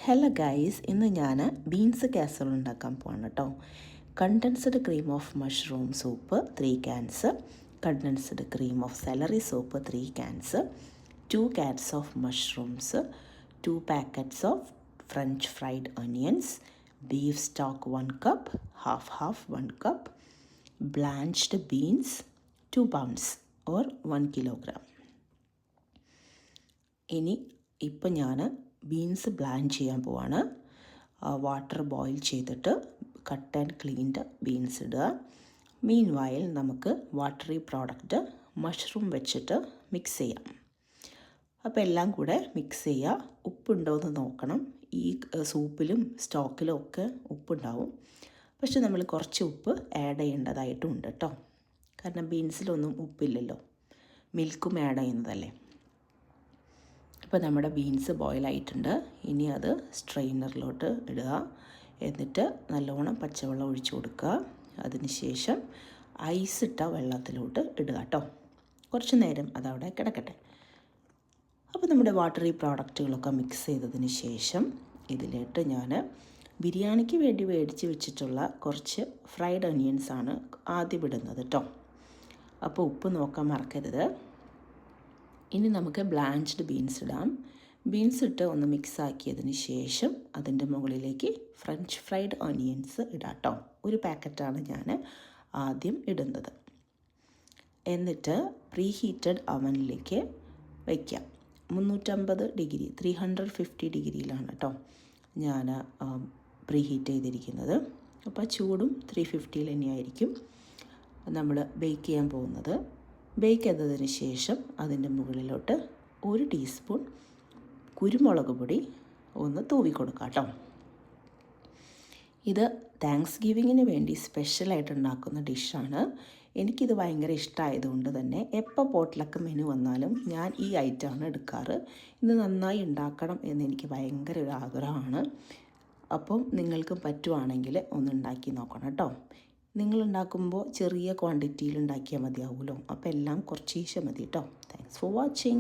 Hello guys, ഇന്ന് ഞാൻ beans casserole ഉണ്ടാക്കാൻ പോവാണ് കേട്ടോ. Condensed cream of mushroom soup 3 cans, condensed cream of celery soup 3 cans, 2 cans of mushrooms, 2 packets of French fried onions, beef stock 1 cup, half 1 cup, blanched beans 2 pounds or 1 kilogram. ഇനി ഇപ്പം ഞാൻ beans blend ചെയ്യാൻ പോവാണ്. Water boil ചെയ്തിട്ട് cut and cleaned beans ഇടുക. മീൻ വയൽ നമുക്ക് watery product mushroom വെച്ചിട്ട് മിക്സ് ചെയ്യാം. അപ്പോൾ എല്ലാം കൂടെ മിക്സ് ചെയ്യുക. ഉപ്പുണ്ടോ എന്ന് നോക്കണം. ഈ സൂപ്പിലും സ്റ്റോക്കിലും ഒക്കെ ഉപ്പുണ്ടാവും, പക്ഷെ നമ്മൾ കുറച്ച് ഉപ്പ് ആഡ് ചെയ്യേണ്ടതായിട്ടുണ്ട് കേട്ടോ. കാരണം ബീൻസിലൊന്നും ഉപ്പില്ലല്ലോ, മിൽക്കും ആഡ് ചെയ്യുന്നതല്ലേ. ഇപ്പോൾ നമ്മുടെ ബീൻസ് ബോയിലായിട്ടുണ്ട്. ഇനി അത് സ്ട്രെയിനറിലോട്ട് ഇടുക. എന്നിട്ട് നല്ലോണം പച്ചവെള്ളം ഒഴിച്ചു കൊടുക്കുക. അതിനുശേഷം ഐസ് ഇട്ട വെള്ളത്തിലോട്ട് ഇടുക കേട്ടോ. കുറച്ച് നേരം അതവിടെ കിടക്കട്ടെ. അപ്പോൾ നമ്മുടെ വാട്ടറി പ്രോഡക്റ്റുകളൊക്കെ മിക്സ് ചെയ്തതിന് ശേഷം ഇതിലിട്ട് ഞാൻ ബിരിയാണിക്ക് വേണ്ടി മേടിച്ച് വെച്ചിട്ടുള്ള കുറച്ച് ഫ്രൈഡ് ഒനിയൻസാണ് ആദ്യം ഇടുന്നത് കേട്ടോ. അപ്പോൾ ഉപ്പ് നോക്കാൻ മറക്കരുത്. ഇനി നമുക്ക് ബ്ലാഞ്ച്ഡ് ബീൻസ് ഇടാം. ബീൻസ് ഇട്ട് ഒന്ന് മിക്സ് ആക്കിയതിന് ശേഷം അതിൻ്റെ മുകളിലേക്ക് ഫ്രഞ്ച് ഫ്രൈഡ് ഒനിയൻസ് ഇടാം കേട്ടോ. ഒരു പാക്കറ്റാണ് ഞാൻ ആദ്യം ഇടുന്നത്. എന്നിട്ട് പ്രീ ഹീറ്റഡ് അവനിലേക്ക് വയ്ക്കാം. 350 ഡിഗ്രി 350 ഡിഗ്രിയിലാണ് കേട്ടോ ഞാൻ പ്രീ ഹീറ്റ് ചെയ്തിരിക്കുന്നത്. അപ്പോൾ ചൂടും 350 തന്നെയായിരിക്കും നമ്മൾ ബേക്ക് ചെയ്യാൻ പോകുന്നത്. ബേക്ക് ചെയ്തതിന് ശേഷം അതിൻ്റെ മുകളിലോട്ട് 1 ടീസ്പൂൺ കുരുമുളക് പൊടി ഒന്ന് തൂവി കൊടുക്കാം കേട്ടോ. ഇത് താങ്ക്സ് ഗിവിങ്ങിന് വേണ്ടി സ്പെഷ്യലായിട്ട് ഉണ്ടാക്കുന്ന ഡിഷാണ്. എനിക്കിത് ഭയങ്കര ഇഷ്ടമായതുകൊണ്ട് തന്നെ എപ്പോൾ പോട്ട്ലക്ക് മെനു വന്നാലും ഞാൻ ഈ ഐറ്റമാണ് എടുക്കാറ്. ഇത് നന്നായി ഉണ്ടാക്കണം എന്നെനിക്ക് ഭയങ്കര ഒരു ആഗ്രഹമാണ്. അപ്പം നിങ്ങൾക്കും പറ്റുവാണെങ്കിൽ ഒന്ന് ഉണ്ടാക്കി നോക്കണം കേട്ടോ. നിങ്ങളുണ്ടാക്കുമ്പോൾ ചെറിയ ക്വാണ്ടിറ്റിയിൽ ഉണ്ടാക്കിയാൽ മതിയാവുമല്ലോ. അപ്പോൾ എല്ലാം കുറച്ചീശ മതി കേട്ടോ. Thanks for watching.